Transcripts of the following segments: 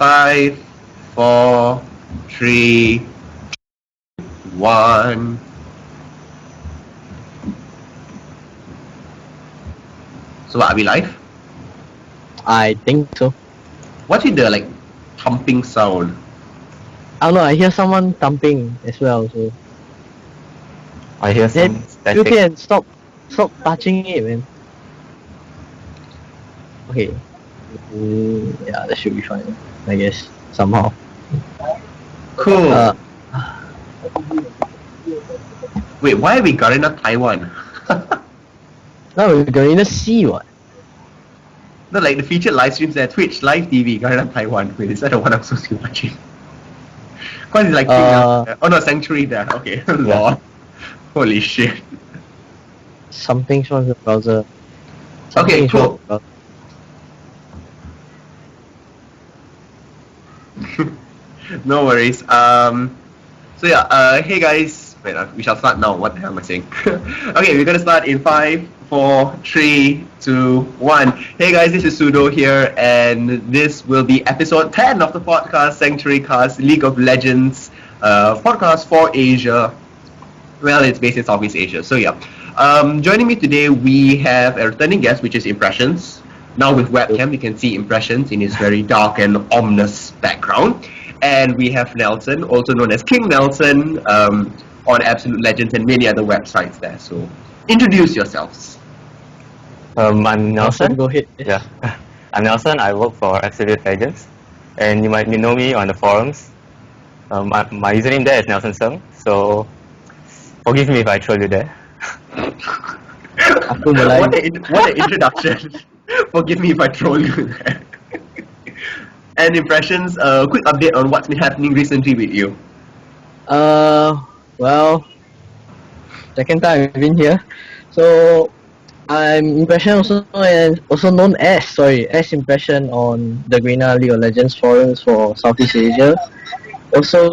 5, 4, 3, 1. So are we live? I think so. What's with the thumping sound? I don't know, I hear someone thumping as well, so I hear some you static. can stop touching it, man. Okay. Yeah, that should be fine, I guess, somehow. Cool. Wait, why are we Garena Taiwan? Now we're going to see what? No, the featured live streams there, Twitch, Live TV, Garena Taiwan. Wait, is that the one I'm supposed to be watching? Because it's oh no, Sanctuary there. Okay, Lord. Holy shit. Something's wrong with the browser. Okay, Something's wrong cool. with the browser. No worries. Hey guys. Wait, we shall start now. What the hell am I saying? Okay, we're gonna start in 5, 4, 3, 2, 1. Hey guys, this is Pseudo here, and this will be episode 10 of the podcast Sanctuary Cast League of Legends podcast for Asia. Well, it's based in Southeast Asia. So yeah. Joining me today, we have a returning guest, which is Impressions. Now with webcam, you can see Impressions in his very dark and ominous background. And we have Nelson, also known as King Nelson, on Absolute Legends and many other websites there. So introduce yourselves. I'm Nelson. Go ahead. Yeah. I'm Nelson. I work for Absolute Legends. And you might know me on the forums. My username there is Nelson Sung. So forgive me if I troll you there. What an introduction. Forgive me if I troll you there. And Impressions, quick update on what's been happening recently with you. Well, second time I've been here. So I'm Impression, also known as Impression on the Greener League of Legends forums for Southeast Asia. Also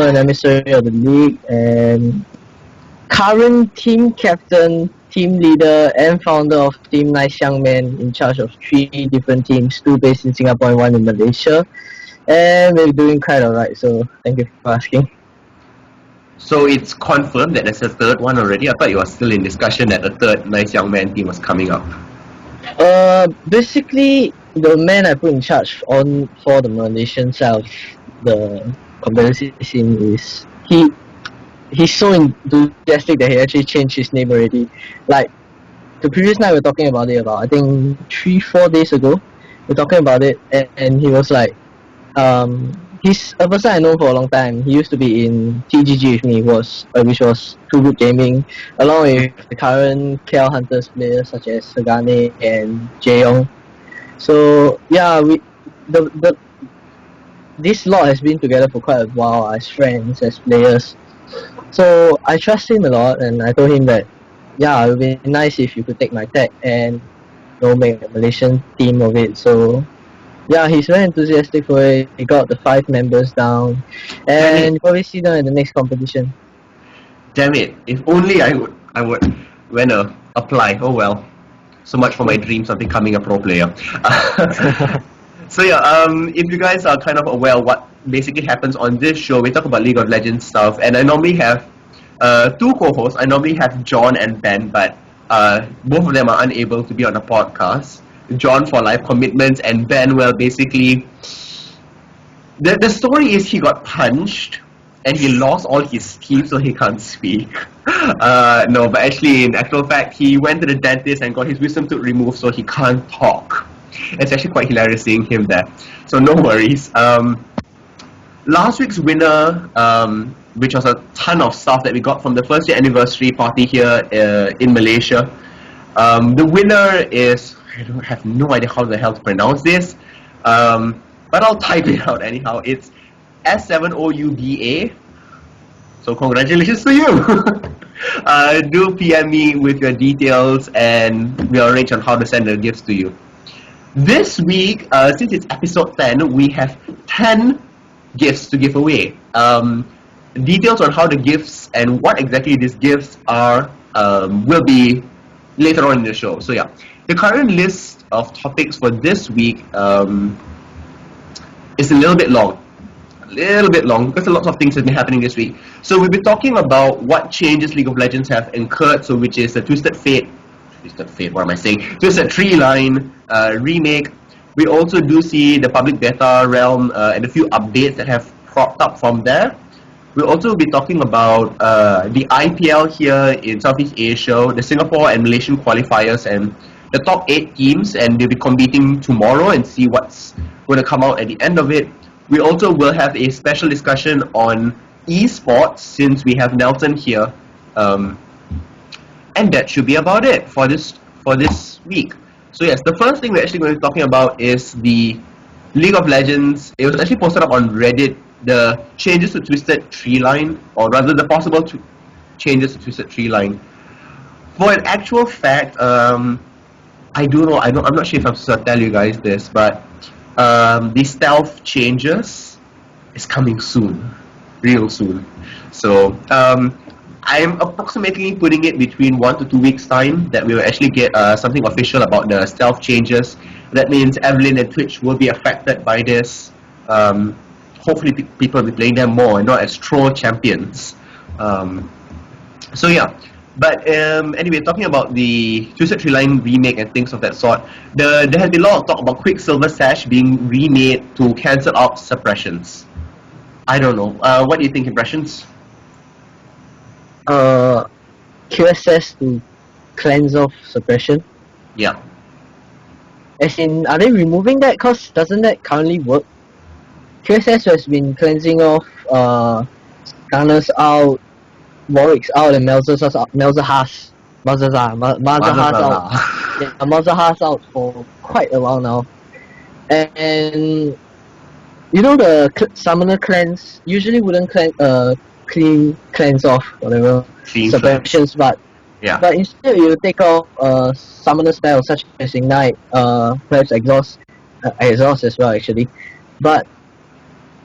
an emissary of the league and current team captain, team leader, and founder of Team Nice Young Men, in charge of 3 different teams, 2 based in Singapore and 1 in Malaysia. And we're doing quite alright, so thank you for asking. So it's confirmed that there's a third one already? I thought you were still in discussion that a third Nice Young Man team was coming up. Basically, the man I put in charge for the Malaysian side of the competitive scene is he's so enthusiastic that he actually changed his name already. Like the previous night we were talking about it about I think 3-4 days ago. We're talking about it and he was like, he's a person I know for a long time. He used to be in TGG with me, which was Too Good Gaming, along with the current KL Hunters players such as Sagane and Jaeyoung. So yeah, this lot has been together for quite a while as friends, as players. So I trust him a lot, and I told him that yeah, it would be nice if you could take my tag and make a Malaysian team of it. So yeah, he's very enthusiastic for it. He got the 5 members down, and you probably see them at the next competition. Damn it! If only I would when apply. Oh well. So much for my dreams of becoming a pro player. So yeah, if you guys are kind of aware of what basically happens on this show, we talk about League of Legends stuff, and I normally have 2 co-hosts. I normally have John and Ben, but both of them are unable to be on the podcast. John for life commitments, and Ben, well, basically, the story is he got punched and he lost all his teeth, so he can't speak. No, but actually, in actual fact, he went to the dentist and got his wisdom tooth removed, so he can't talk. It's actually quite hilarious seeing him there. So no worries. Last week's winner, which was a ton of stuff that we got from the first year anniversary party here in Malaysia. The winner is, I have no idea how the hell to pronounce this, but I'll type it out anyhow. It's S7OUBA. So congratulations to you. Do PM me with your details and we'll arrange on how to send the gifts to you. This week, since it's episode 10, we have 10 gifts to give away. Details on how the gifts and what exactly these gifts are will be later on in the show. So yeah, the current list of topics for this week is a little bit long. Because a lot of things have been happening this week. So we'll be talking about what changes League of Legends have incurred, so which is the Twisted Fate, what am I saying? Twisted Tree Line remake. We also do see the public beta realm and a few updates that have cropped up from there. We'll also be talking about the IPL here in Southeast Asia, the Singapore and Malaysian qualifiers, and the top 8 teams, and they'll be competing tomorrow and see what's going to come out at the end of it. We also will have a special discussion on eSports since we have Nelson here, and that should be about it for this week. So yes, the first thing we're actually going to be talking about is the League of Legends. It was actually posted up on Reddit, the changes to Twisted Tree Line, or rather the possible changes to Twisted Tree Line. For an actual fact, I do know, I'm not sure if I'm supposed to tell you guys this, but the stealth changes is coming soon, real soon. So I'm approximately putting it between 1 to 2 weeks time that we will actually get something official about the stealth changes. That means Evelyn and Twitch will be affected by this. Hopefully people will be playing them more and not as troll champions. So yeah. But anyway, talking about the Twisted Tree Line remake and things of that sort, there has been a lot of talk about Quicksilver Sash being remade to cancel out suppressions. I don't know. What do you think, impressions? QSS to cleanse off suppression. Yeah. As in, are they removing that? Cause doesn't that currently work? QSS has been cleansing off Gunners out, Warwick's out, and Malzahar out. Yeah, Malzahar's out for quite a while now. And you know the summoner cleanse usually wouldn't clean cleanse off whatever Clean suppressions, but Yeah. but instead you take off summoner spells such as ignite, perhaps exhaust as well actually, but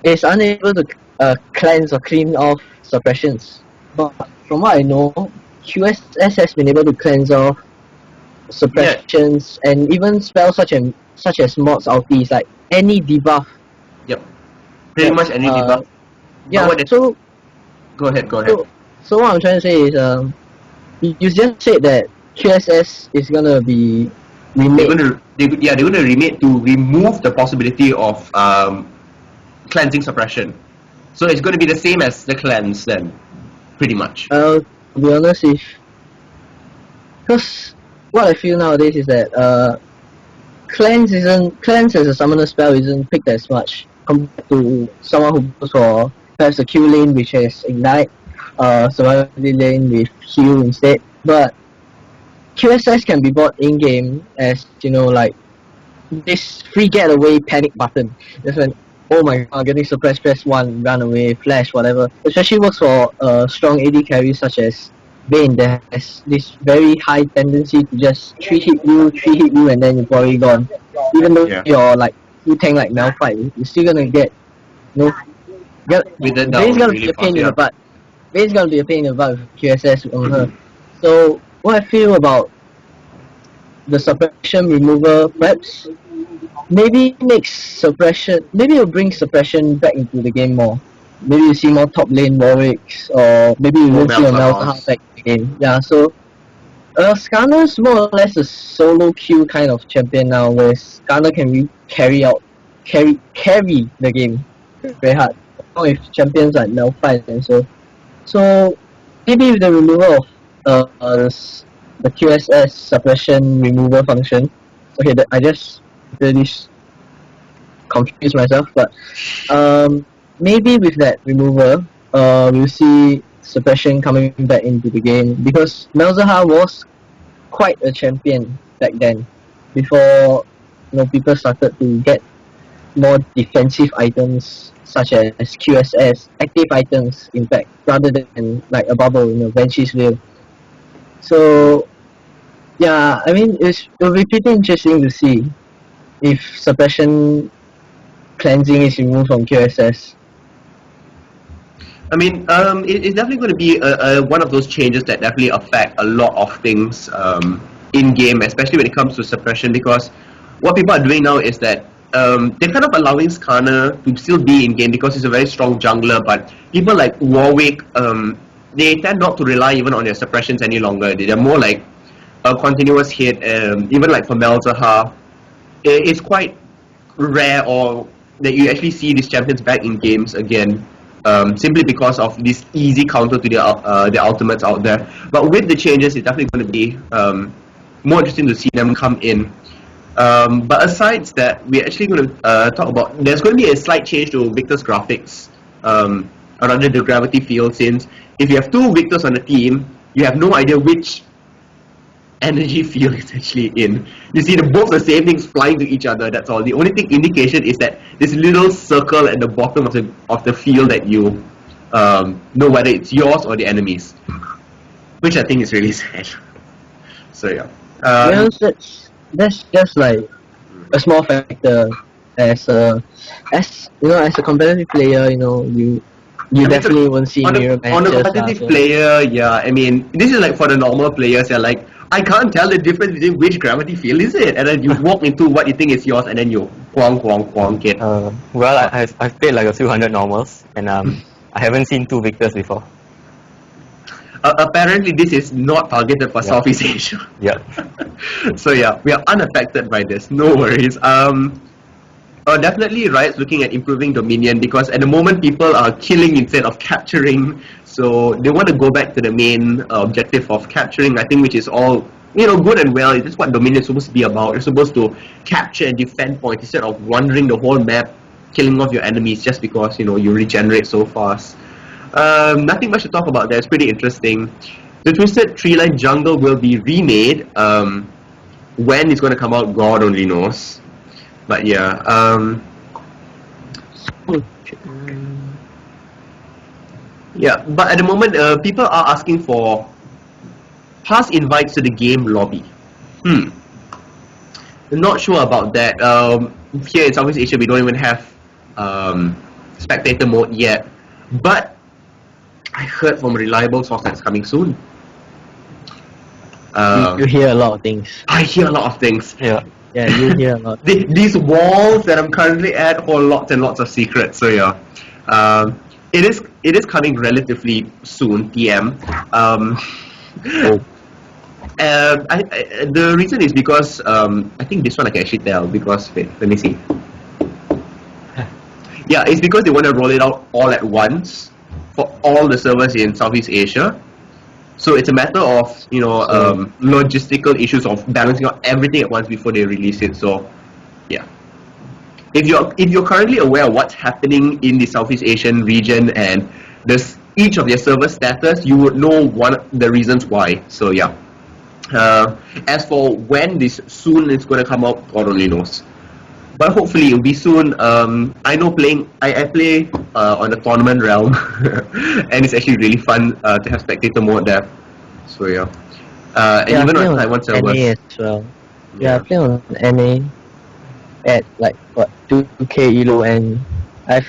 it's unable to cleanse or clean off suppressions. But from what I know, QSS has been able to cleanse off suppressions and even spells such as mods ultis, like any debuff. Yep. Pretty much any debuff. Yeah. But So go ahead. so what I'm trying to say is, you just said that QSS is gonna be remade. They're gonna remake to remove the possibility of cleansing suppression. So it's gonna be the same as the cleanse then, pretty much. To be honest, because what I feel nowadays is that cleanse as a summoner spell isn't picked as much compared to someone who goes for perhaps a Q lane which has ignite, survival lane with heal instead. But QSS can be bought in game as, you know, like this free getaway panic button. Just when, oh my god, getting suppressed, press 1, run away, flash, whatever. Especially works for strong AD carries such as Vayne that has this very high tendency to just 3 hit you, and then you're probably gone. Even though you're like, you tank like Malphite, you're still gonna get, you know, Vayne's gonna be a pain in the butt. Vayne's gonna be a pain in the butt with QSS on her. So, what I feel about the suppression remover, perhaps, maybe it'll bring suppression back into the game more. Maybe you see more top lane Warwicks, or maybe you will see a Malzahar back in the game. Yeah, so Skarner's more or less a solo queue kind of champion now, where Skarner can carry the game very hard. With champions like Malphite and so maybe with the removal of the QSS suppression remover function. Okay, I just really confused myself, but maybe with that remover, we'll see suppression coming back into the game, because Malzahar was quite a champion back then, before, you know, people started to get more defensive items such as QSS, active items in fact, rather than like a bubble, you know, Banshee's Veil. So yeah, I mean, it'll be pretty interesting to see if suppression cleansing is removed from QSS. I mean, it's definitely going to be one of those changes that definitely affect a lot of things in game, especially when it comes to suppression. Because what people are doing now is that they're kind of allowing Skarner to still be in game because he's a very strong jungler, but people like Warwick, they tend not to rely even on their suppressions any longer. They're more like a continuous hit. Even like for Malzahar, it's quite rare or that you actually see these champions back in games again. Simply because of this easy counter to the ultimates out there. But with the changes, it's definitely going to be more interesting to see them come in. But aside that, we're actually going to talk about, there's going to be a slight change to Victor's graphics, or rather the gravity field, since if you have two Victors on a team, you have no idea which energy field is actually in. You see both the same things flying to each other, that's all. The only thing indication is that this little circle at the bottom of the field that you know whether it's yours or the enemy's, which I think is really sad. So yeah. Well, that's just like a small factor. As a competitive player, you definitely won't see mirror matches. On a competitive player, yeah, I mean, this is like for the normal players, they're like, I can't tell the difference between which gravity field is it, and then you walk into what you think is yours, and then you quang it. Well, I've played like a few hundred normals, and I haven't seen two Victors before. Apparently, this is not targeted for Southeast Asia. Yeah. So yeah, we are unaffected by this. No worries. Definitely Riot's looking at improving Dominion because at the moment people are killing instead of capturing. So they want to go back to the main objective of capturing, I think, which is all, good and well. It's what Dominion is supposed to be about. You're supposed to capture and defend points instead of wandering the whole map, killing off your enemies just because, you regenerate so fast. Nothing much to talk about there. It's pretty interesting. The Twisted Tree Line Jungle will be remade. When it's going to come out, God only knows. But yeah, but at the moment, people are asking for pass invites to the game lobby. I'm not sure about that. Here in Southeast Asia, we don't even have spectator mode yet. But I heard from a reliable source that it's coming soon. You hear a lot of things. I hear a lot of things. Yeah, you hear a lot. These walls that I'm currently at hold lots and lots of secrets. So yeah, it is coming relatively soon. TM. The reason is because I think this one I can actually tell because wait, let me see. Yeah, it's because they want to roll it out all at once for all the servers in Southeast Asia. So it's a matter of logistical issues of balancing out everything at once before they release it. So yeah, if you're currently aware of what's happening in the Southeast Asian region and each of their server status, you would know one of the reasons why. So yeah. As for when this soon is going to come out, God only knows. But hopefully it'll be soon. I know I play on the tournament realm, and it's actually really fun to have spectator mode there. So yeah, and even on Taiwan servers. NA as well. Yeah, I play on NA at like 2K elo, and it's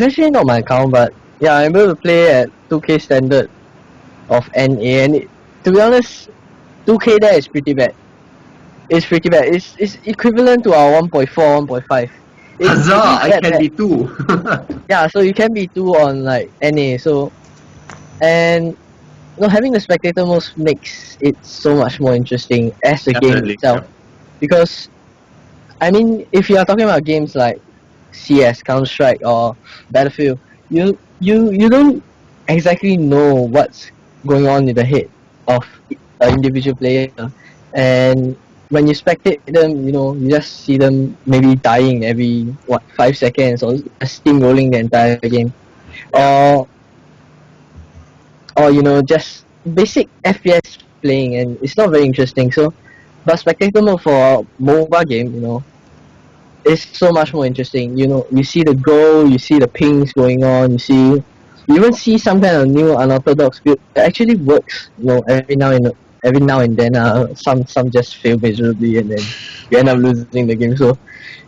actually not my account, but yeah, I'm able to play at 2K standard of NA, and to be honest, 2K there is pretty bad. It's pretty bad. It's equivalent to our 1.4, 1.5. Huzzah! I can be 2. Yeah, so you can be 2 on like NA. So, and having the spectator mode makes it so much more interesting as the game itself. Yeah. Because, I mean, if you are talking about games like CS, Counter-Strike, or Battlefield, you don't exactly know what's going on in the head of an individual player, and when you spectate them, you just see them maybe dying every 5 seconds or steamrolling the entire game, or just basic FPS playing, and it's not very interesting. So, but spectator mode for a mobile game, is so much more interesting. You see the goal, you see the pings going on, you even see some kind of new unorthodox build that actually works. Every now and then, some just fail miserably, and then you end up losing the game. So,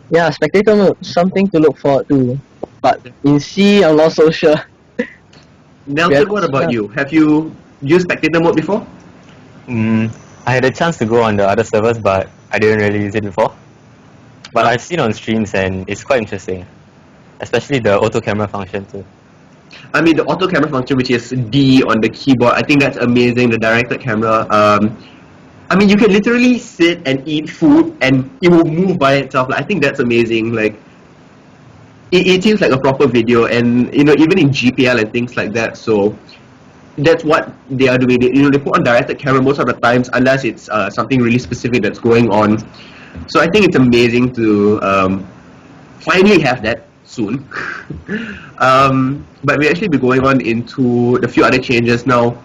yeah, spectator mode, something to look forward to. But in C, I'm not so sure. Nelson, what about you? Have you used spectator mode before? I had a chance to go on the other servers, but I didn't really use it before. But I've seen on streams and it's quite interesting, especially the auto camera function too. I mean, the auto camera function, which is D on the keyboard, I think that's amazing. The directed camera. I mean, you can literally sit and eat food and it will move by itself. Like, I think that's amazing. Like, it seems like a proper video, and even in GPL and things like that. So that's what they are doing. They put on directed camera most of the times, unless it's something really specific that's going on. So I think it's amazing to finally have that soon. But we actually be going on into the few other changes now.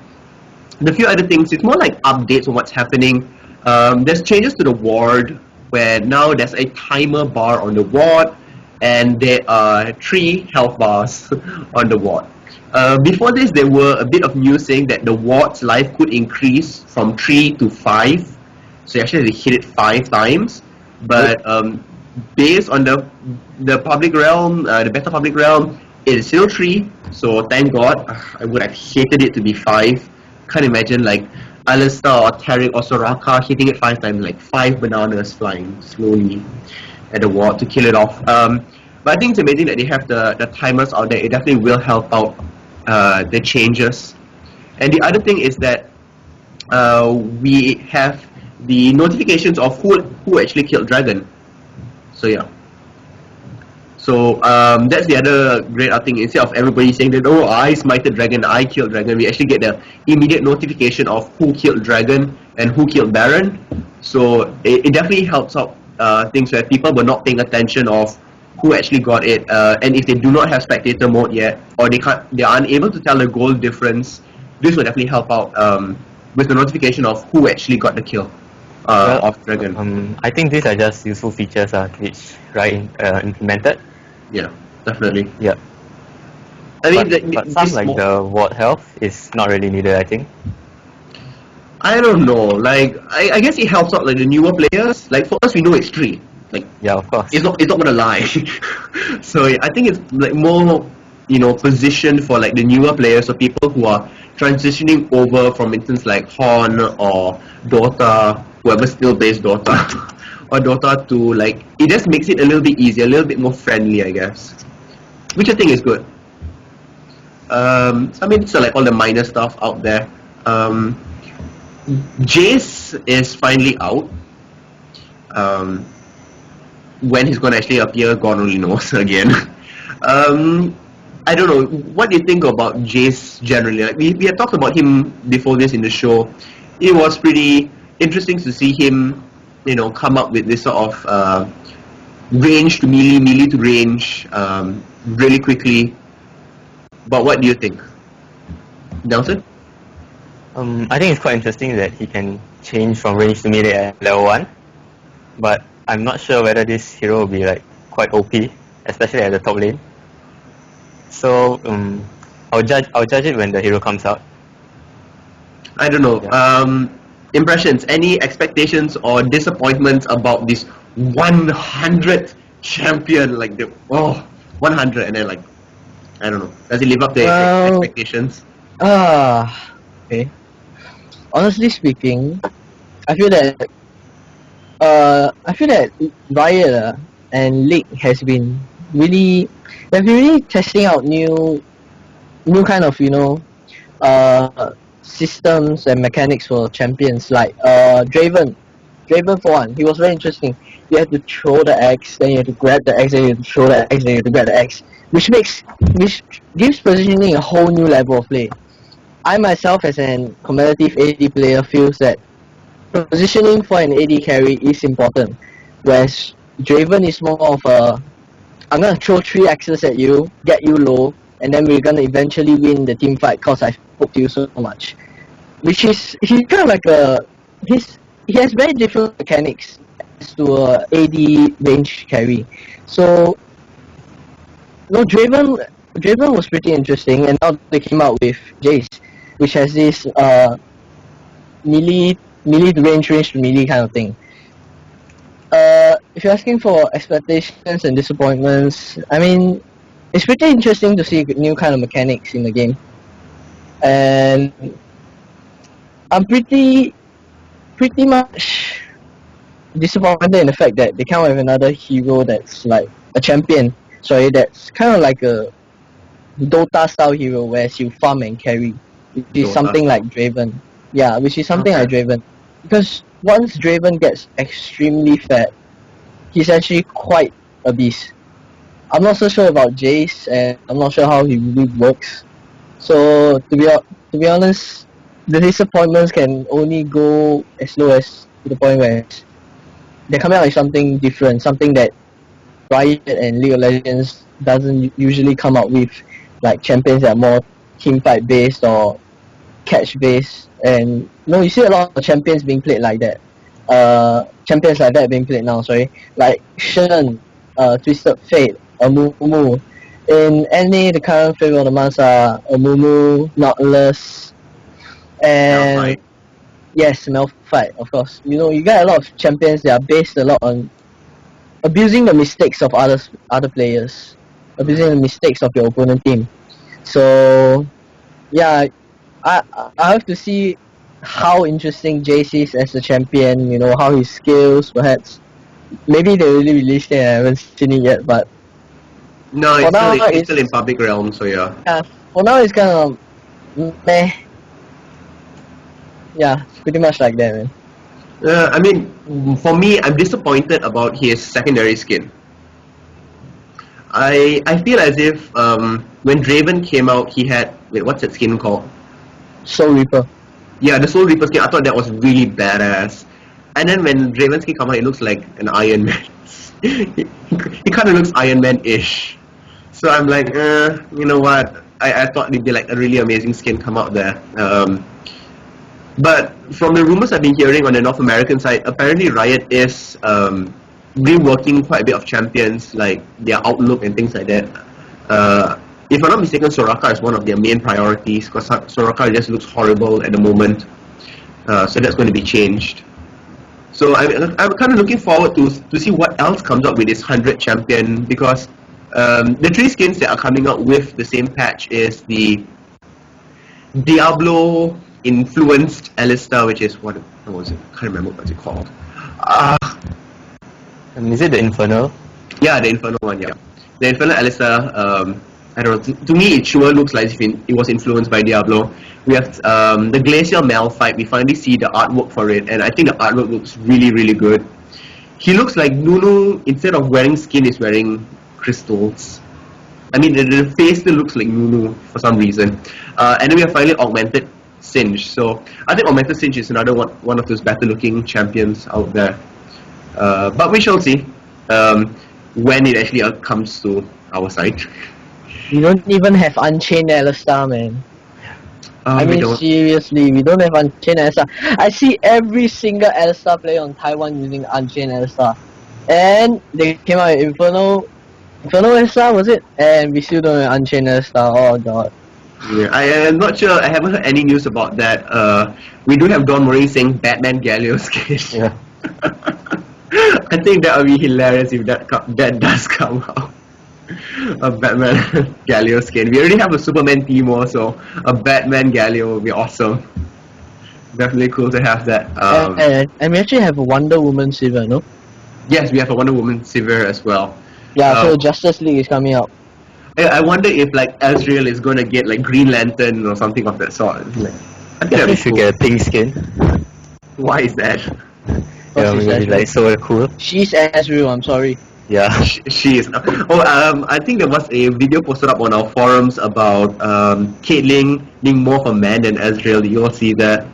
The few other things, it's more like updates on what's happening. There's changes to the ward, where now there's a timer bar on the ward, and there are 3 health bars on the ward. Before this, there were a bit of news saying that the ward's life could increase from 3 to 5. So you actually hit it 5 times. But based on the public realm, the better public realm, it is still 3. So thank God. I would have hated it to be 5. Can't imagine like Alistair or Tarek or Soraka hitting it 5 times, like 5 bananas flying slowly at the wall to kill it off. But I think it's amazing that they have the timers out there. It definitely will help out the changes. And the other thing is that we have the notifications of who actually killed Dragon. So yeah. So that's the other great thing. Instead of everybody saying that, oh, I smited Dragon, I killed Dragon, we actually get the immediate notification of who killed Dragon and who killed Baron. So it definitely helps out things where people were not paying attention of who actually got it. And if they do not have spectator mode yet, or they are unable to tell the goal difference, this will definitely help out with the notification of who actually got the kill of Dragon. I think these are just useful features which implemented. Yeah, definitely. Yeah. I mean, but some like the ward health is not really needed, I think. I don't know. Like, I guess it helps out like the newer players. Like for us, we know it's 3. Like, yeah, of course. It's not gonna lie. So yeah, I think it's like more positioned for like the newer players, or people who are transitioning over from instance like Horn or Dota, whoever still plays Dota. Or Dota to like, it just makes it a little bit easier, a little bit more friendly, I guess, which I think is good. I mean, so like all the minor stuff out there. Jace is finally out. When he's gonna actually appear, God only knows. Again. I don't know. What do you think about Jace generally? Like we had talked about him before this in the show. It was pretty interesting to see him come up with this sort of range to melee, melee to range really quickly. But what do you think, Nelson? I think it's quite interesting that he can change from range to melee at level 1. But I'm not sure whether this hero will be like quite OP, especially at the top lane. So I'll judge it when the hero comes out. I don't know. Yeah. Impressions, any expectations or disappointments about this 100th champion? Like 100, and then like, I don't know. Does it live up to expectations? Okay. Honestly speaking, I feel that Riot and League has been really testing out new kind of systems and mechanics for champions, like Draven for one. He was very interesting. You have to throw the X, then you have to grab the X, then you have to throw the X, then you have to grab the X, which gives positioning a whole new level of play. I myself, as an competitive AD player, feels that positioning for an AD carry is important, whereas Draven is more of a, I'm gonna throw 3 X's at you, get you low, and then we're gonna eventually win the team fight because I poked you so much. Which is, he's kind of like he has very different mechanics as to a AD range carry. So, no, Draven was pretty interesting, and now they came out with Jace, which has this melee range to melee kind of thing. If you're asking for expectations and disappointments, I mean, it's pretty interesting to see new kind of mechanics in the game, and I'm pretty much disappointed in the fact that they can't have another hero that's like a champion. Sorry, that's kind of like a Dota style hero where you farm and carry, which is Dota something style. like Draven. Yeah, which is something like Okay. Draven. Because once Draven gets extremely fat, he's actually quite a beast. I'm not so sure about Jace, and I'm not sure how he really works. So to be honest, the disappointments can only go as low as to the point where they're coming out with something different, something that Riot and League of Legends doesn't usually come up with, like champions that are more team fight based or catch based. And no, you see a lot of champions being played like that. Champions like that being played now. Sorry, like Shen, Twisted Fate, Amumu. In NA, the current flavor of the month are Amumu, Nautilus, and Malphite. yes, Malphite, of course. You know, you get a lot of champions that are based a lot on abusing the mistakes of other players, abusing the mistakes of your opponent team. So yeah, I have to see how interesting JC is as a champion. You know how his skills, perhaps. Maybe they really released it. I haven't seen it yet, but No, for now it's still in public realm, so yeah. for now it's kind of meh. Yeah, pretty much like that, man. I mean, for me, I'm disappointed about his secondary skin. I feel as if when Draven came out, he had what's that skin called? Soul Reaper. Yeah, the Soul Reaper skin. I thought that was really badass. And then when Draven's skin come out, it looks like an Iron Man. he kind of looks Iron Man-ish. So I'm like, you know what? I thought it'd be like a really amazing skin come out there. But from the rumors I've been hearing on the North American side, apparently Riot is reworking quite a bit of champions, like their outlook and things like that. If I'm not mistaken, Soraka is one of their main priorities because Soraka just looks horrible at the moment. So that's going to be changed. So I'm kind of looking forward to see what else comes up with this 100 champion because the three skins that are coming out with the same patch is the Diablo influenced Alistar, which is what was it? I can't remember what it's called. Is it the Infernal? Yeah, the Infernal one. Yeah, the Infernal Alistar. I don't know. To me, it sure looks like it was influenced by Diablo. We have the Glacial Malphite. We finally see the artwork for it, and I think the artwork looks really, really good. He looks like Nunu. Instead of wearing skin, is wearing crystals. I mean, the face still looks like Nunu for some reason. And then we have finally Augmented Singe. So I think Augmented Singe is another one of those better looking champions out there. But we shall see when it actually comes to our side. We don't even have Unchained Alistar, man. I We mean, don't. seriously, we don't have Unchained Alistar. I see every single Alistar player on Taiwan using Unchained Alistar. And they came out with Inferno Alistar, was it? And we still don't have Unchained Alistar. Oh god. Yeah, I am not sure. I haven't heard any news about that. We do have Don Marie saying Batman Galio skin. Yeah. I think that would be hilarious if that does come out. A Batman Galio skin. We already have a Superman team also. A Batman Galio would be awesome. Definitely cool to have that. And we actually have a Wonder Woman Silver, no? Yes, we have a Wonder Woman Silver as well. Yeah, so Justice League is coming out. I wonder if like Azrael is going to get like Green Lantern or something of that sort. Like, I think that'd Definitely be should cool. get a pink skin. Why is that? Yeah, she's maybe like so cool. She's Azrael, I'm sorry. Yeah. She is. I think there was a video posted up on our forums about Caitlyn being more of a man than Azrael. You all see that?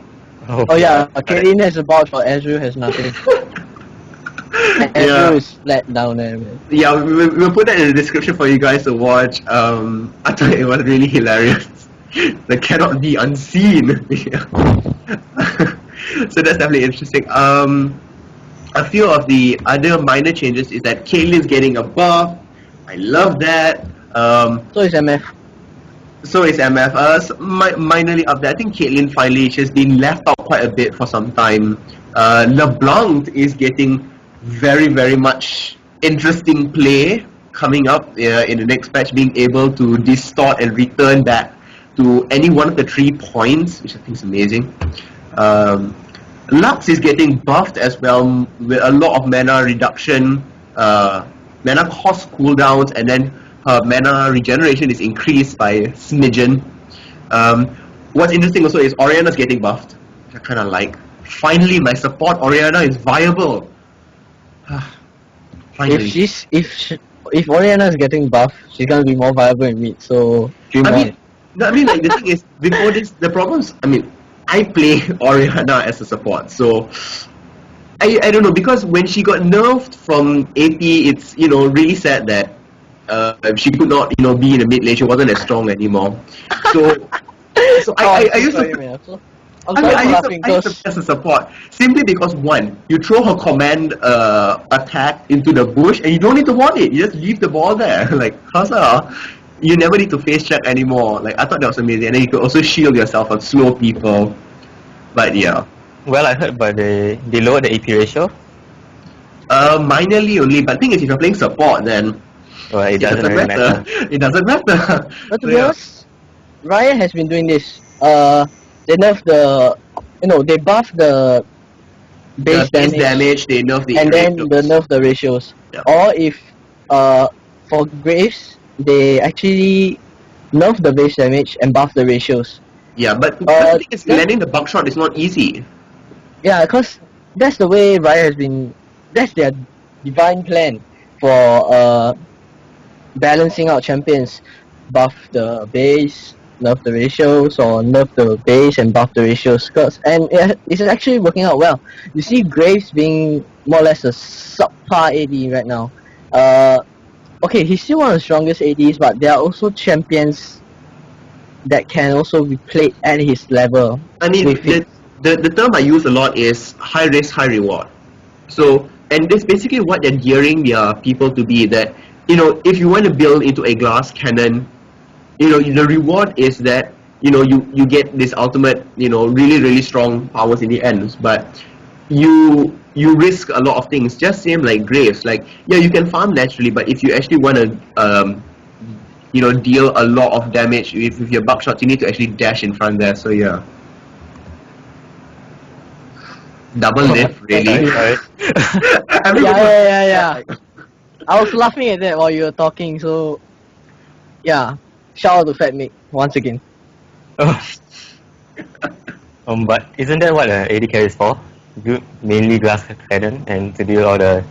Oh yeah, Caitlyn has a bot for Azrael has nothing. Azrael is flat down there, man. Yeah, we'll put that in the description for you guys to watch. I thought it was really hilarious. That cannot be unseen. So that's definitely interesting. A few of the other minor changes is that Caitlyn's getting a buff. I love that. So is MF. So is MF. Minorly up there. I think Caitlyn finally, she's been left out quite a bit for some time. LeBlanc is getting very, very much interesting play coming up in the next patch, being able to distort and return back to any one of the 3 points, which I think is amazing. Lux is getting buffed as well with a lot of mana reduction, mana cost cooldowns, and then her mana regeneration is increased by smidgen. What's interesting also is Orianna's getting buffed, which I kind of like. Finally, my support Orianna is viable. Finally. If Orianna is getting buff, she's gonna be more viable in mid. So dream I on. mean, no, I mean, like the thing is, before this, the problems. I mean, I play Orianna as a support, so I don't know, because when she got nerfed from AP, it's really sad that she could not be in the mid lane. She wasn't as strong anymore. So I used to. I'm I mean, sorry I for used laughing to because as a support simply because one, you throw her command attack into the bush and you don't need to want it. You just leave the ball there. Like, huzzah! You never need to face check anymore. Like, I thought that was amazing. And then you could also shield yourself on slow people. But yeah, Well, I heard but they lowered the AP ratio. minorly only. But the thing is, if you're playing support, then Well, it doesn't really matter. It doesn't matter. but to So, be yeah. honest, Riot has been doing this. They nerf they buff the base The base damage, they nerf the and then ratios. they nerf the ratios. Yeah. Or if for Graves, they actually nerf the base damage and buff the ratios. Yeah, but the thing is, that- landing the buckshot is not easy. Yeah, because that's the way Riot has been. That's their divine plan for balancing out champions. Buff the base, nerf the ratios, or nerf the base and buff the ratios. It's actually working out well. You see Graves being more or less a subpar AD right now. Okay, he's still one of the strongest ADs, but there are also champions that can also be played at his level. I mean, with it. the term I use a lot is high risk, high reward. So, and that's basically what they're gearing their people to be, that, if you want to build into a glass cannon, the reward is that, you get this ultimate, really, really strong powers in the end. But you risk a lot of things, just same like Graves. Like, yeah, you can farm naturally, but if you actually want to, deal a lot of damage with your buckshots, you need to actually dash in front there. So yeah. Double lift, really? Sorry. I mean, Yeah. I was laughing at that while you were talking, so yeah. Shout out to Fat Mick once again. But isn't that what AD carry is for? Do mainly glass cannon and to deal all the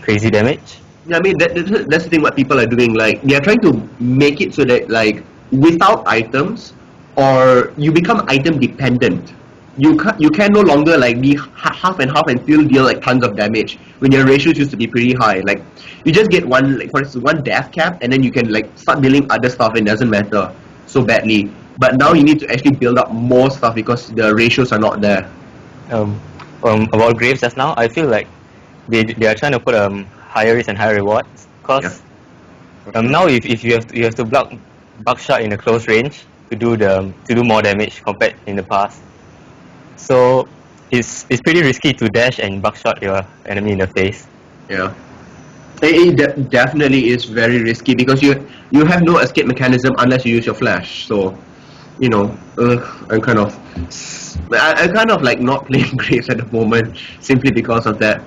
crazy damage. I mean, that's the thing what people are doing. Like, they are trying to make it so that, like, without items, or you become item dependent. You can no longer, like, be half and half and still deal, like, tons of damage when your ratios used to be pretty high. Like, you just get one, like, for instance, one death cap, and then you can, like, start dealing other stuff and it doesn't matter so badly. But now you need to actually build up more stuff because the ratios are not there. About Graves just now, I feel like they are trying to put higher risk and higher rewards. Cause now if you have to block buckshot in a close range to do more damage compared in the past. So it's pretty risky to dash and buckshot your enemy in the face. Yeah. It definitely is very risky because you have no escape mechanism unless you use your flash. So, I'm kind of like not playing Graves at the moment simply because of that.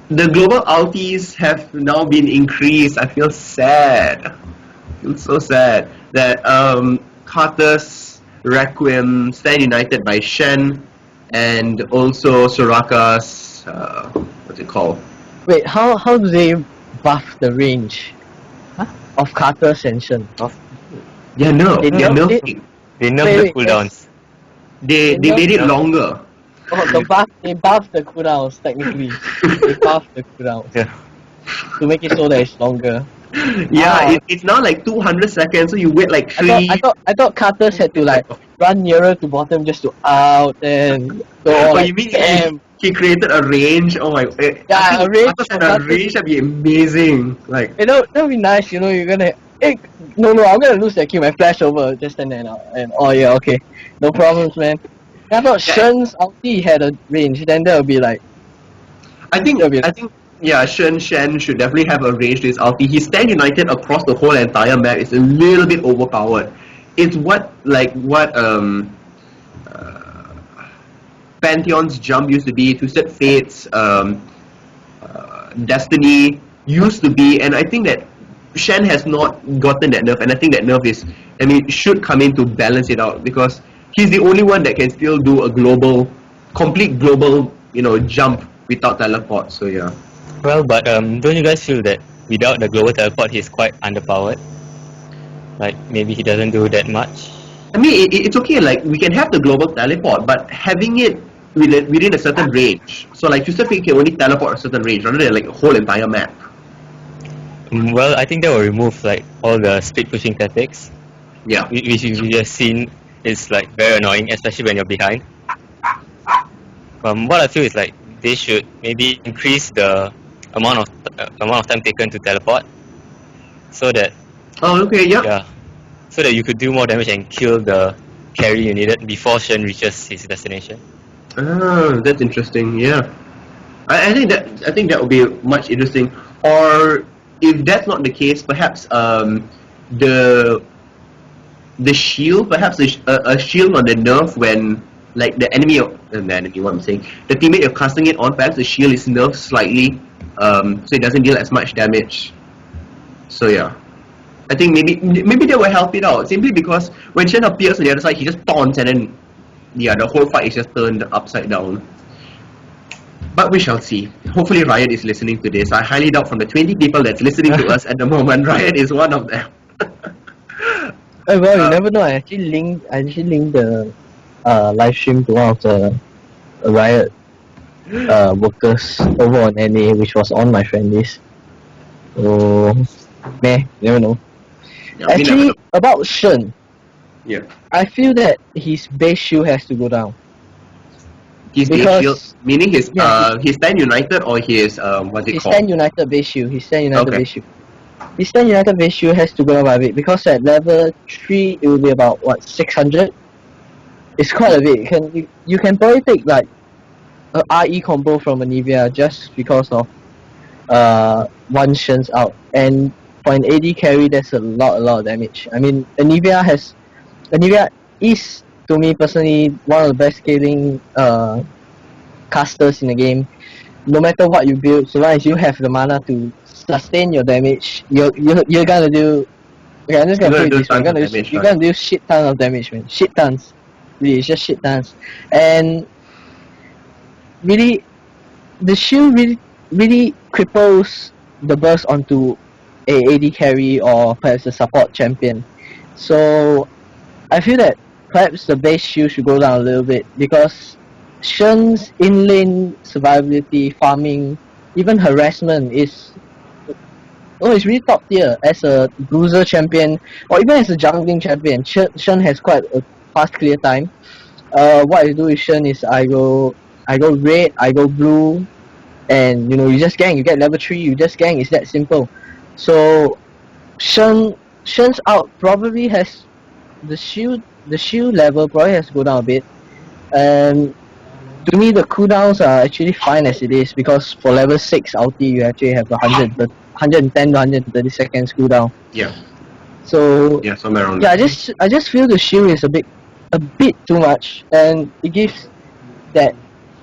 The global ultis have now been increased. I feel sad. I feel so sad that Carter's Requiem stand united by Shen, and also Soraka's what's it called? Wait, how do they buff the range of Carter Ascension? Yeah, no, They they're nerfed nerfing. They nerf the cooldowns. They made it longer. Oh, they buff the cooldowns technically. They buff the cooldowns Yeah. to make it so that it's longer. Yeah, it's now like 200 seconds, so you wait like 3. I thought Carters had to like run nearer to bottom just to out and go Oh, like, you mean damn. he created a range? Oh my! Yeah, a range And of a nothing. range would be amazing. Like, That'd be nice, you're gonna no, I'm gonna lose that kill, my flash over, just stand there now. And oh yeah, okay. No problems, man. I thought Shen's ulti had a range, then that would be like I think yeah, Shen should definitely have a range to his ulti. His stand united across the whole entire map is a little bit overpowered. It's what Pantheon's Jump used to be, Twisted Fates, Destiny used to be, and I think that Shen has not gotten that nerf, and I think that nerf is, should come in to balance it out, because he's the only one that can still do a complete global, jump without teleport. So yeah. Well, but don't you guys feel that without the global teleport, he's quite underpowered? Like maybe he doesn't do that much. It's okay. Like we can have the global teleport, but having it within a certain range. So like Twisted Fate can only teleport a certain range, rather than like a whole entire map. Well, I think that will remove like all the split pushing tactics. Yeah. Which we have seen is like very annoying, especially when you're behind. What I feel is like they should maybe increase the amount of time taken to teleport, so that so that you could do more damage and kill the carry you needed before Shen reaches his destination. Ah, that's interesting. Yeah, I think that would be much interesting. Or if that's not the case, perhaps the shield, perhaps a shield on the nerf when like the enemy, what I'm saying, the teammate you're casting it on, perhaps the shield is nerfed slightly, so it doesn't deal as much damage. So yeah, I think maybe that will help it out, simply because when Shen appears on the other side, he just taunts, and then the whole fight is just turned upside down. But we shall see. Hopefully Riot is listening to this. I highly doubt from the 20 people that's listening to us at the moment, Riot is one of them. Well, you never know. I actually linked the live stream to one of the Riot workers over on NA, which was on my friend list. So, you never know. Yeah, actually, about Shen, yeah, I feel that his base shield has to go down. His base shield, meaning his 10 United or his what's it his called? 10 United base shield. His 10 United Okay. base shield. His 10 United base shield has to go down by a bit, because at level 3 it will be about 600. It's quite a bit. You can probably take like a RE combo from Anivia just because of one Shen's out, and for an AD carry that's a lot of damage. Anivia is, to me personally, one of the best scaling casters in the game. No matter what you build, so long as you have the mana to sustain your damage, you're gonna do. Okay, I'm just gonna put it this way. You're gonna do shit ton of damage, man. Shit tons. Really, it's just shit tons. And really, the shield really cripples the burst onto a AD carry or perhaps a support champion. So I feel that perhaps the base shield should go down a little bit, because Shen's in-lane survivability, farming, even harassment is it's really top tier. As a bruiser champion, or even as a jungling champion, Shen has quite a fast clear time. What I do with Shen is I go red, I go blue, and you just gang, you get level 3, you just gang, it's that simple. So Shen's out probably has the shield level probably has to go down a bit. And to me the cooldowns are actually fine as it is, because for level 6 ulti you actually have 110 to 130 seconds cooldown. Yeah. So yeah, somewhere around. Yeah, I just feel the shield is a bit too much, and it gives that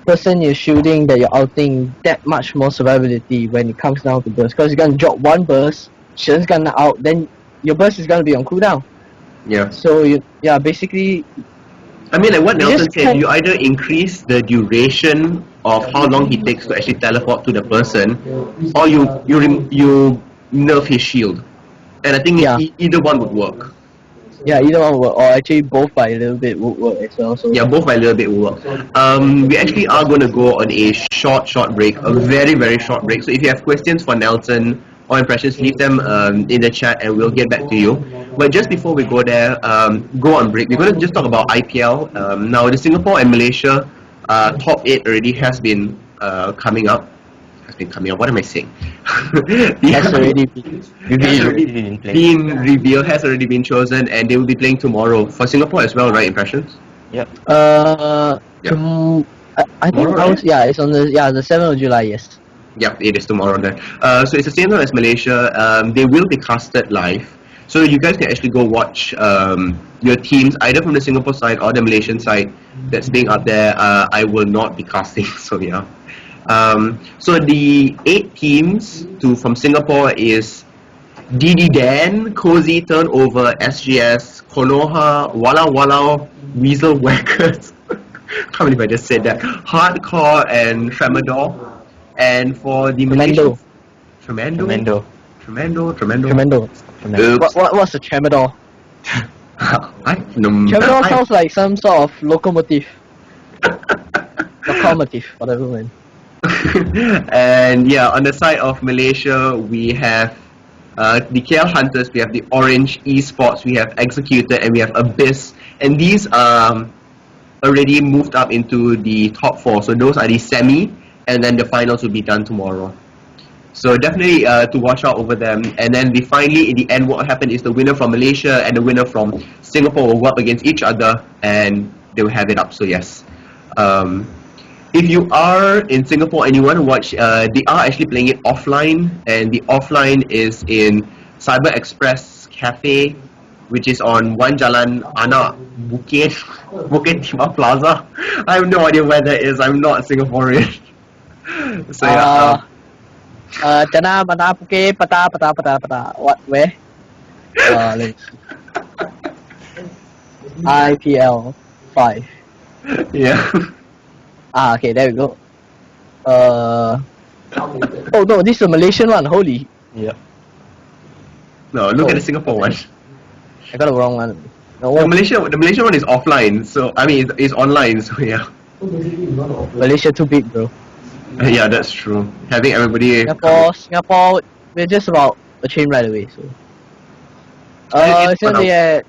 person you're shielding, that you're outing, that much more survivability when it comes down to burst. Because you're gonna drop one burst, Shen's gonna out, then your burst is gonna be on cooldown. Yeah. So basically. Like what Nelson said, you either increase the duration of how long he takes to actually teleport to the person, or you nerf his shield. And I think either one would work. Yeah, either one would work, or actually both by a little bit would work as well. So yeah, both by a little bit will work. We actually are going to go on a short break, a very, very short break. So if you have questions for Nelson or impressions, leave them in the chat and we'll get back to you. But just before we go there, go on break, we're going to just talk about IPL. Now, the Singapore and Malaysia top 8 already has been coming up. What am I saying? Has already been revealed, has already been chosen, and they will be playing tomorrow for Singapore as well, right? Impressions? Yep. I think it's on the 7th of July. Yes. Yeah, it is tomorrow then. So it's the same time as Malaysia. They will be casted live, so you guys can actually go watch your teams either from the Singapore side or the Malaysian side that's being up there, I will not be casting. So yeah. So the 8 teams from Singapore is DD Dan, Cozy Turnover, SGS, Konoha, Walla Walla, Weasel Whackers. Can't believe I just said that. Hardcore and Tremendor. And for the Malaysian... Tremendo. What's the Tremendor? Tremendor Tremendor sounds like some sort of locomotive. Locomotive, whatever, man. And yeah, on the side of Malaysia, we have the KL Hunters, we have the Orange eSports, we have Executed, and we have Abyss. And these already moved up into the top 4. So those are the semi, and then the finals will be done tomorrow. So definitely to watch out over them. And then finally, in the end, what will happen is the winner from Malaysia and the winner from Singapore will go up against each other, and they will have it up. So yes. If you are in Singapore and you want to watch, they are actually playing it offline, and the offline is in Cyber Express Cafe, which is on One Jalan Anak Bukit Timah Plaza. I have no idea where that is. I'm not Singaporean. So yeah. Jana Mana Puke Pata. What? Where? Let's see. IPL5. Yeah. Okay, there we go. Oh no, this is a Malaysian one. Holy. Yep. No, look at the Singapore one. I got the wrong one. No, The Malaysian one is offline. So I mean, it's online. So yeah. Malaysia too big, bro. Yeah, that's true. Having everybody. Singapore, we're just about a train ride away. So. It's gonna be at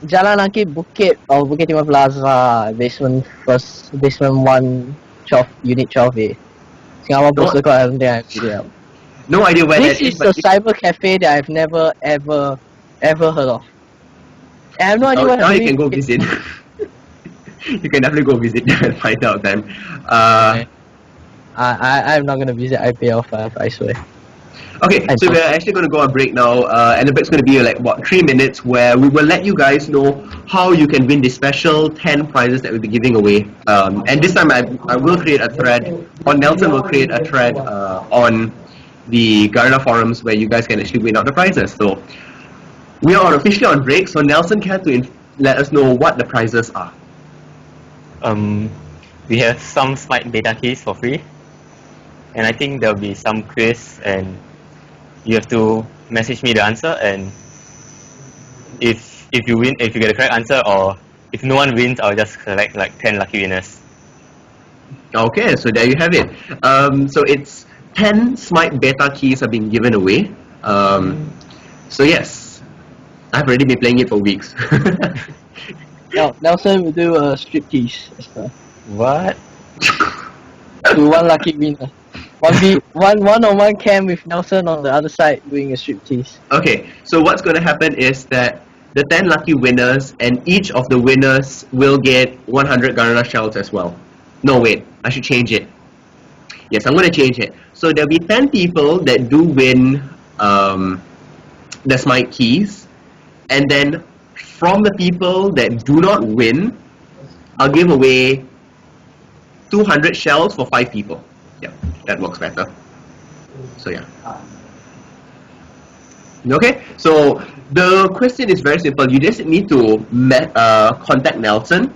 Jalan Angkit Bukit Timah Plaza, basement 1, 12, Unit 12A. Singapore Postal Code, I don't think I have it out. No idea where This that is the cyber cafe that I've never ever heard of. I have no idea what now you can go visit. You can definitely go visit and find out then. I'm not gonna visit IPL5, I swear. Okay, so we're actually going to go on break now, and the break's going to be like about 3 minutes, where we will let you guys know how you can win the special 10 prizes that we'll be giving away. And this time I will create a thread, or Nelson will create a thread on the Garda forums where you guys can actually win out the prizes. So we are officially on break, so Nelson can let us know what the prizes are. We have some Smite beta keys for free, and I think there'll be some quiz, and you have to message me the answer, and if you win, if you get the correct answer, or if no one wins, I'll just select like 10 lucky winners. Okay, so there you have it. So it's 10 Smite beta keys have been given away. So yes, I've already been playing it for weeks. Nelson will do a striptease as well. What? To one lucky winner. One-on-one camp with Nelson on the other side doing a striptease. Okay, so what's going to happen is that the 10 lucky winners, and each of the winners will get 100 Garana shells as well. No, wait, I should change it. Yes, I'm going to change it. So there'll be 10 people that do win the Smite keys, and then from the people that do not win, I'll give away 200 shells for 5 people. Yeah, that works better. So yeah. Okay, so the question is very simple. You just need to contact Nelson.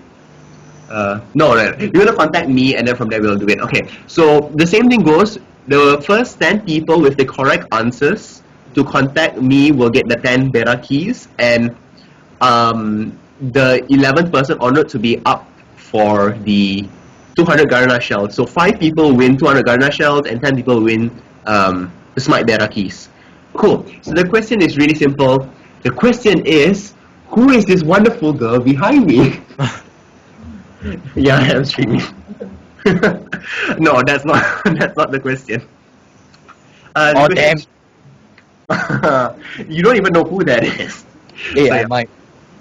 No, you're gonna contact me, and then from there we'll do it. Okay, so the same thing goes. The first 10 people with the correct answers to contact me will get the 10 beta keys, and the 11th person honored to be up for the 200 Garana shells. So 5 people win 200 Garana shells, and 10 people win the Smite beta keys. Cool. So the question is really simple. The question is, who is this wonderful girl behind me? Yeah, I'm streaming. No, that's not the question. Oh damn! You don't even know who that is. Yeah, So, I might.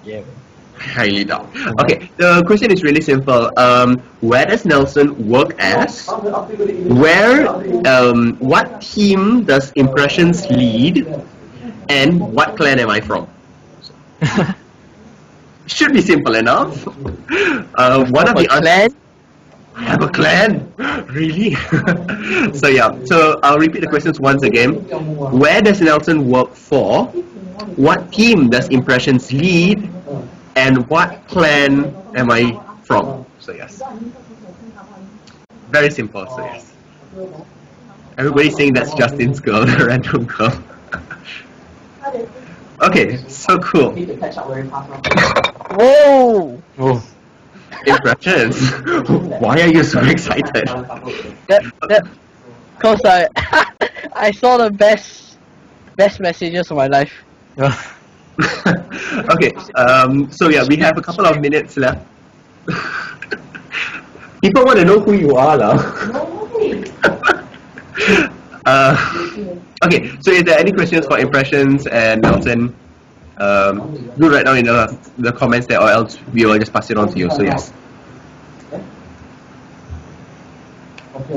Yeah. Highly doubt. Okay, the question is really simple. Where does Nelson work as? What team does Impressions lead? And what clan am I from? should be simple enough. One of the clan? I have a clan. Really? So yeah. So I'll repeat the questions once again. Where does Nelson work for? What team does Impressions lead? And what clan am I from? So yes. Very simple. So yes. Everybody's saying that's Justin's girl, the random girl. Okay, so cool. Whoa! Oh, Impressions. Why are you so excited? Cause I saw the best messages of my life. Okay, so yeah, we have a couple of minutes left. People want to know who you are, lah. Okay, so is there any questions for Impressions and Nelson? Do right now in the comments there, or else we will just pass it on to you. So yes,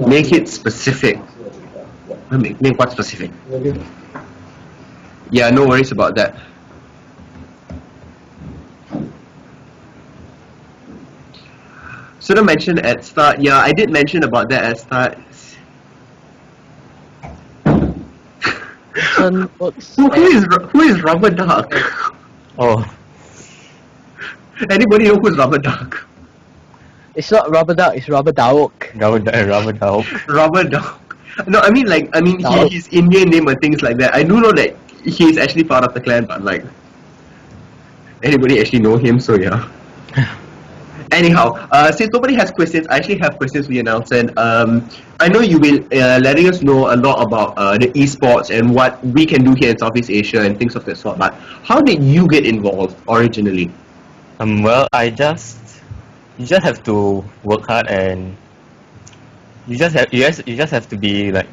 make it specific. Make what specific? Yeah, no worries about that. Should have mentioned at start. Yeah, I did mention about that at start. Who is Rubber Duck? oh, Anybody know who's Rubber Duck? It's not Rubber Duck, it's Rubber Duck. rubber dog. Rubber Duck. No, I mean Dog. his Indian name and things like that. I do know that he's actually part of the clan, but like anybody actually know him? So yeah. Anyhow, since nobody has questions, I actually have questions for you, Nelson. I know you will letting us know a lot about the eSports and what we can do here in Southeast Asia and things of that sort. But how did you get involved originally? Well, you just have to work hard, and you just have to be like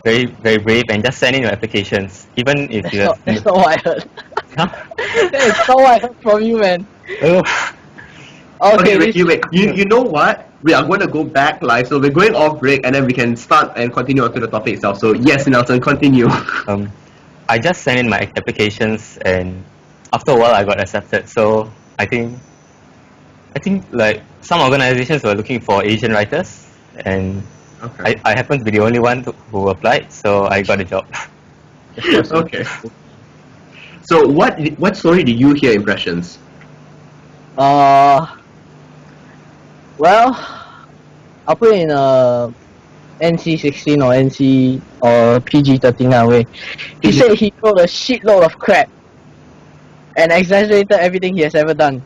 very very brave and just send in your applications, even if That's not what I heard. Huh? That is not what I heard from you, man. Oh. Okay, wait. You know what? We are going to go back live, so we're going off break, and then we can start and continue on to the topic itself. So yes, Nelson, continue. I just sent in my applications, and after a while I got accepted. So I think like some organizations were looking for Asian writers, and Okay. I happened to be the only one who applied, so I got a job. Okay. So what story did you hear, Impressions? Well, I'll put in NC-16 or NC or PG-13 that way. He said he wrote a shitload of crap and exaggerated everything he has ever done.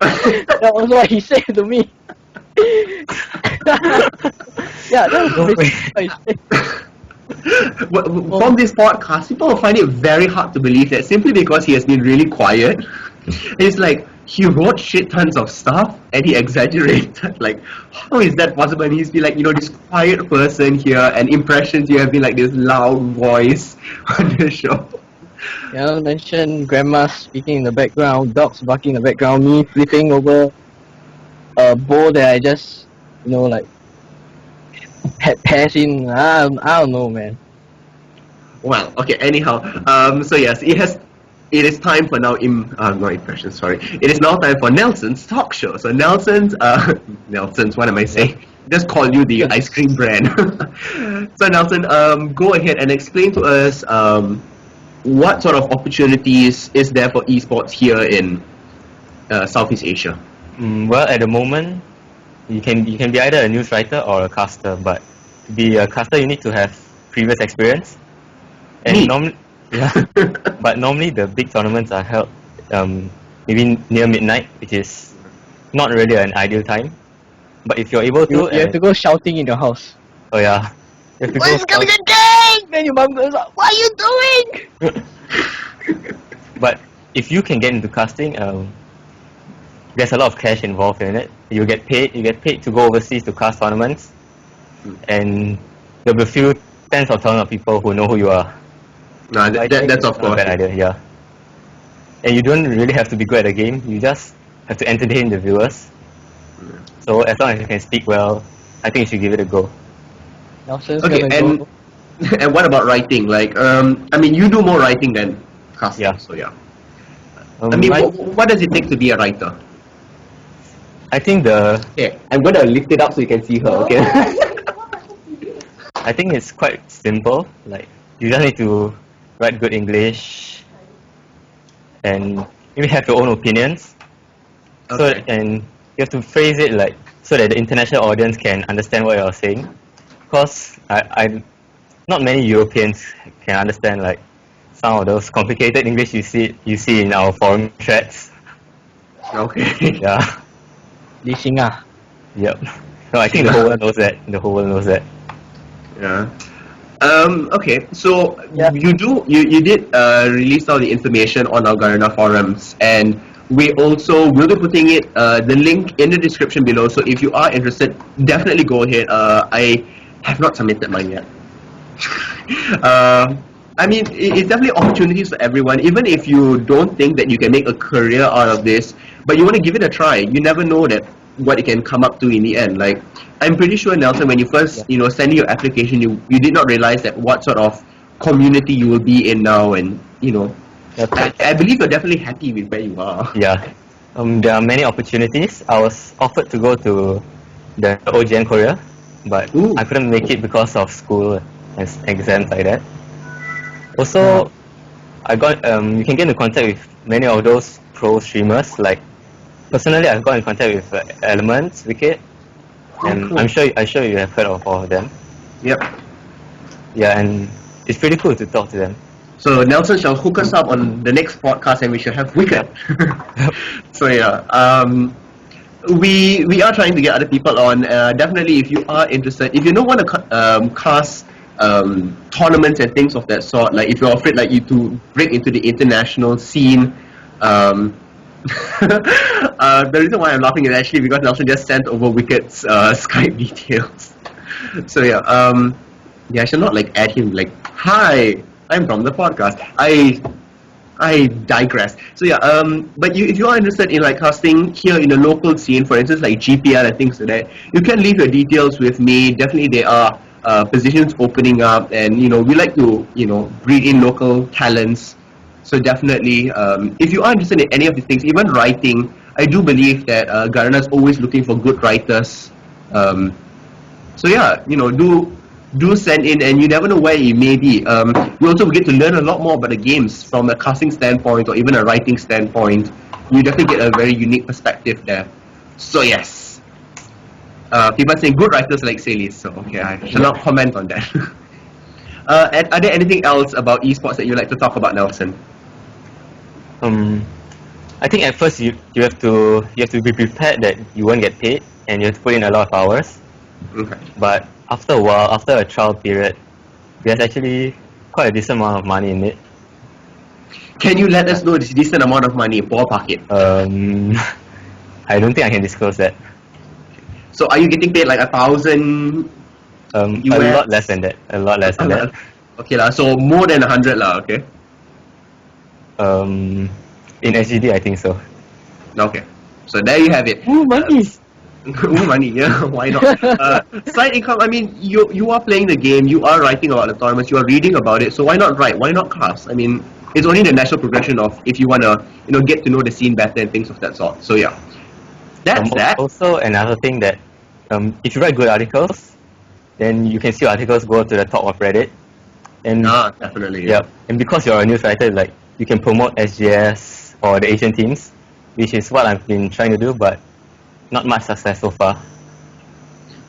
That was what he said to me. Yeah, that was basically what he said. From this podcast, people will find it very hard to believe that simply because he has been really quiet, it's like he wrote shit tons of stuff and he exaggerated. Like, how is that possible? And he's been like, this quiet person here, and Impressions, you have been like this loud voice on the show. You know, mention grandma speaking in the background, dogs barking in the background, me flipping over a bowl that I just, like had pears in. I don't know, man. Well, okay. Anyhow, so yes, it is time for now. Not Impressions. Sorry, it is now time for Nelson's talk show. So Nelson's, what am I saying? Just call you the ice cream brand. So Nelson, go ahead and explain to us what sort of opportunities is there for esports here in Southeast Asia. Well, at the moment, you can be either a news writer or a caster, but to be a caster you need to have previous experience. And but normally the big tournaments are held maybe near midnight, which is not really an ideal time. But if you're able to, You have to go shouting in your house. Oh yeah, you have to What's coming again? Then your mom goes, "What are you doing?" But if you can get into casting, there's a lot of cash involved in it. You get paid to go overseas to cast tournaments, and there'll be a few tens of thousands of people who know who you are. No, that's of Not a course. bad idea, yeah. And you don't really have to be good at the game. You just have to entertain the viewers. So as long as you can speak well, I think you should give it a go. Nelson's Okay, gonna and go. and what about writing? Like, I mean, you do more writing than casting. Yeah. So yeah. I mean, what does it take to be a writer? I think the Okay, I'm gonna lift it up so you can see her. Okay. I think it's quite simple. Like, you just need to write good English and maybe have your own opinions. So, Okay. and you have to phrase it like so that the international audience can understand what you're saying. Because not many Europeans can understand like some of those complicated English you see in our forum threads. Okay. Yeah. Li Xing ah. Yep. So I think the whole world knows that. The whole world knows that. Yeah. Okay, so Yeah. you did release all the information on our Garena forums, and we also will be putting the link in the description below. So if you are interested, definitely go ahead. I have not submitted mine yet. I mean, it's definitely opportunities for everyone. Even if you don't think that you can make a career out of this, but you want to give it a try, you never know that what it can come up to in the end. Like, I'm pretty sure, Nelson, when you first, send your application, you did not realize that what sort of community you will be in now, and I believe you're definitely happy with where you are. Yeah. There are many opportunities. I was offered to go to the OGN Korea, but Ooh. I couldn't make it because of school and exams like that. Also, I got you can get in contact with many of those pro streamers. Like, personally, I've got in contact with Elements, Wicked, and cool. I'm sure you have heard of all of them. Yep. Yeah, and it's pretty cool to talk to them. So Nelson shall hook us up on the next podcast, and we shall have Wicked. So yeah, we are trying to get other people on. Definitely, if you are interested, if you don't want to cast tournaments and things of that sort, like if you're afraid like you to break into the international scene, the reason why I'm laughing is actually because Nelson just sent over Wicked's Skype details. So yeah, I shall not like add him like, hi, I'm from the podcast. I digress. So yeah, but if you are interested in like casting here in the local scene, for instance like GPL and things like that, you can leave your details with me. Definitely there are positions opening up, and we like to breed in local talents. So definitely, if you are interested in any of these things, even writing, I do believe that Garena is always looking for good writers. So yeah, do send in, and you never know where it may be. You also get to learn a lot more about the games from a casting standpoint or even a writing standpoint. You definitely get a very unique perspective there. So yes, people are saying good writers like Celis. So okay, I shall not comment on that. And are there anything else about esports that you like to talk about, Nelson? I think at first you have to be prepared that you won't get paid, and you have to put in a lot of hours. Okay. But after a while, after a trial period, there's actually quite a decent amount of money in it. Can you let us know this decent amount of money in pocket? I don't think I can disclose that. So are you getting paid like 1,000? A lot less than that. A lot less than that. Okay lah. So more than 100 lah. Okay. In SGD, I think so. Okay. So there you have it. Ooh, money. Money, yeah, why not? Side income, I mean, you are playing the game, you are writing about the tournaments, you are reading about it, so why not write? Why not cast? I mean, it's only the natural progression of if you want to, get to know the scene better and things of that sort. So yeah, that's that. Also, another thing that if you write good articles, then you can see your articles go to the top of Reddit. And definitely. Yeah, and because you're a news writer, like, you can promote SGS or the Asian teams, which is what I've been trying to do, but not much success so far.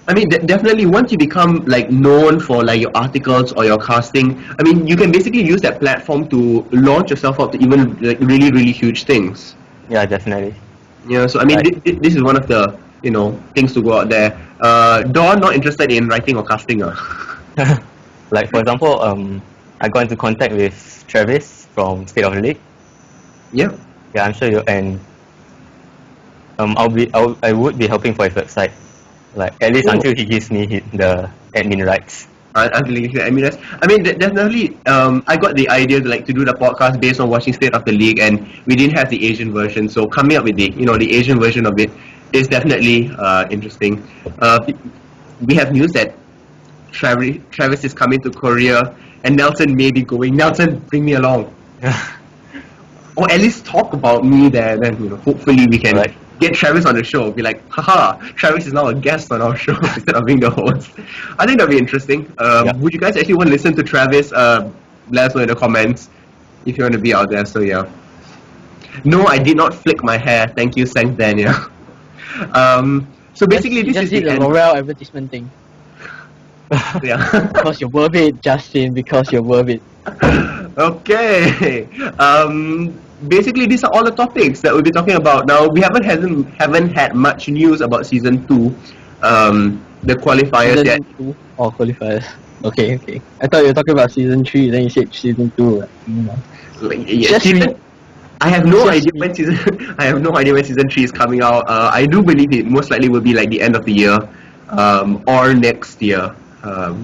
I mean, definitely once you become like known for like your articles or your casting, I mean, you can basically use that platform to launch yourself up to even like really, really huge things. Yeah, definitely. Yeah, so I mean, this is one of the things to go out there. Dawn not interested in writing or casting, Like, for example, I got into contact with Travis from State of the League. Yeah. Yeah, I'm sure you and I would be helping for his website, like at least until he gives me the admin rights. I mean, definitely. I got the idea to do the podcast based on watching State of the League, and we didn't have the Asian version. So coming up with the Asian version of it is definitely interesting. We have news that Travis is coming to Korea, and Nelson may be going. Nelson, bring me along. or at least talk about me there, then hopefully we can Right. get Travis on the show. Be like, haha, Travis is now a guest on our show instead of being the host. I think that'd be interesting. Yeah. Would you guys actually want to listen to Travis? Let us know in the comments if you want to be out there. So yeah. No, I did not flick my hair. Thank you, Sang Daniel. So basically, you this is just did the the end. L'Oreal advertisement thing. Yeah. Because you're worth it, Justin. Because you're worth it. Okay. Basically, these are all the topics that we'll be talking about. Now, we haven't had much news about season 2, the qualifiers yet. Season 2 or qualifiers. Okay. I thought you were talking about season 3. Then you said season 2. Just Season, I have no Just idea when season. I have no idea when season 3 is coming out. I do believe it most likely will be like the end of the year, or next year.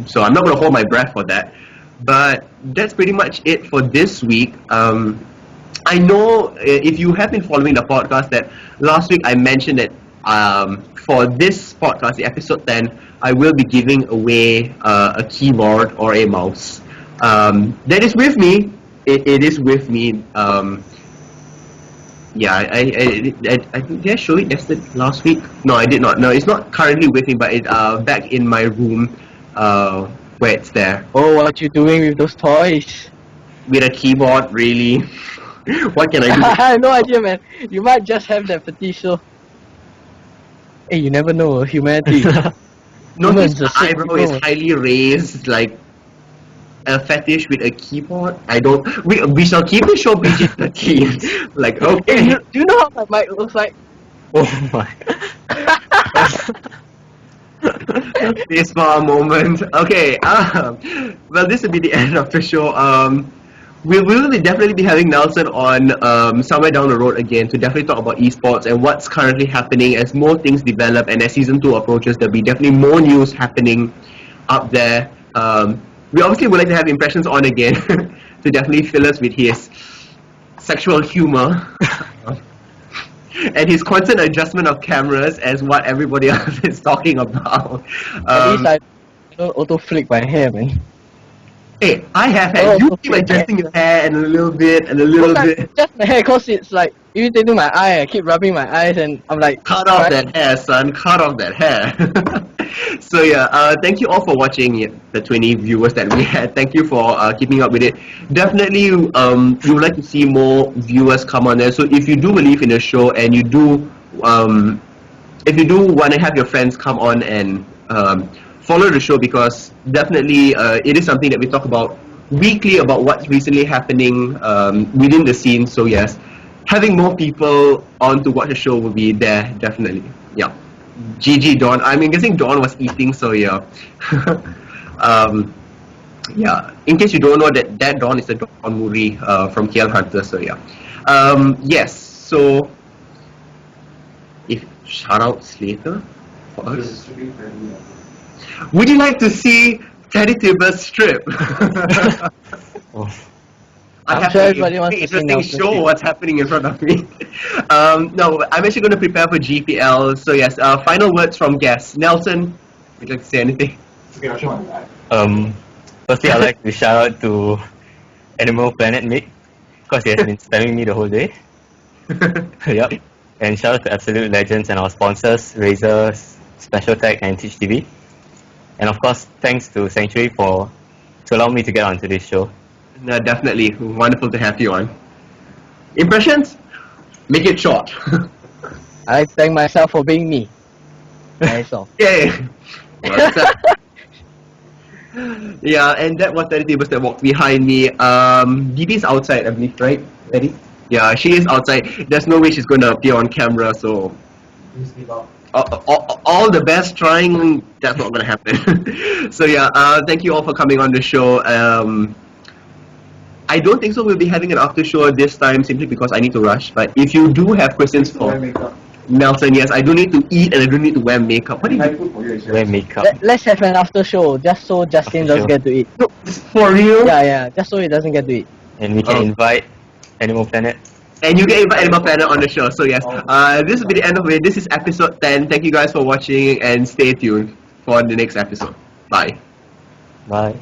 So I'm not gonna hold my breath for that. But that's pretty much it for this week. I know if you have been following the podcast that last week I mentioned that for this podcast, the episode 10, I will be giving away a keyboard or a mouse. That is with me. It is with me. Yeah, I did I show it yesterday last week? No, I did not. No, it's not currently with me, but it's back in my room where it's there. Oh, what you doing with those toys? With a keyboard, really? What can I do? I have no idea, man. You might just have that fetish, so. Hey, you never know. Humanity. Notice Humans the are sick eyebrow is people. highly raised, like a fetish with a keyboard. I don't. We shall keep the show PG-13. Like, Hey, okay. do you know how my mic looks like? Oh my. This for a moment. Okay. Well, this will be the end of the show. We will definitely be having Nelson on somewhere down the road again to definitely talk about esports and what's currently happening as more things develop and as season 2 approaches. There'll be definitely more news happening up there. We obviously would like to have Impressions on again to definitely fill us with his sexual humor. And his constant adjustment of cameras as what everybody else is talking about. At least I don't auto flick my hair, man. Hey, I have had you keep adjusting your hair and a little bit and a little bit. Just my hair, cause it's like irritating my eye. I keep rubbing my eyes, and I'm like, Cut off that hair, son. Cut off that hair. So yeah, thank you all for watching the 20 viewers that we had. Thank you for keeping up with it. Definitely, we would like to see more viewers come on there. So if you do believe in the show and you do, if you do want to have your friends come on and follow the show, because definitely it is something that we talk about weekly about what's recently happening within the scene. So yes, having more people on to watch the show will be there definitely. Yeah. GG Dawn. I'm guessing Dawn was eating, so yeah. Yeah. In case you don't know, that Dawn is the Dawn Muri from KL Hunter. So yeah. Yes. So if shoutouts later for us. Would you like to see Teddy Tibbetts strip? Oh. I'm sure everybody wants to see interesting Nelson show strip. what's happening in front of me. No, I'm actually going to prepare for GPL. So yes, final words from guests. Nelson, would you like to say anything? Firstly, I'd like to shout out to Animal Planet Mick, because he has been spamming me the whole day. Yep. And shout out to Absolute Legends and our sponsors, Razer, Special Tech, and Teach TV. And of course, thanks to Sanctuary to allow me to get onto this show. No, definitely. Wonderful to have you on. Impressions? Make it short. I thank myself for being me. That's all. Yay! Yeah, and that was Teddy Tibbetts that walked behind me. Dee outside, I believe, right, Eddie? Yeah, she is outside. There's no way she's going to appear on camera, so... all the best trying, that's not going to happen. So yeah, thank you all for coming on the show. I don't think so we'll be having an after show this time simply because I need to rush. But if you do have questions for Nelson, yes, I do need to eat and I do need to wear makeup. What do you Wear makeup. Let's have an after show, just so Justin After doesn't show. get to eat. for real? Yeah, just so he doesn't get to eat. And we can invite Animal Planet. And you can invite Animal Planet on the show. So yes, this will be the end of it. This is episode 10. Thank you guys for watching and stay tuned for the next episode. Bye. Bye.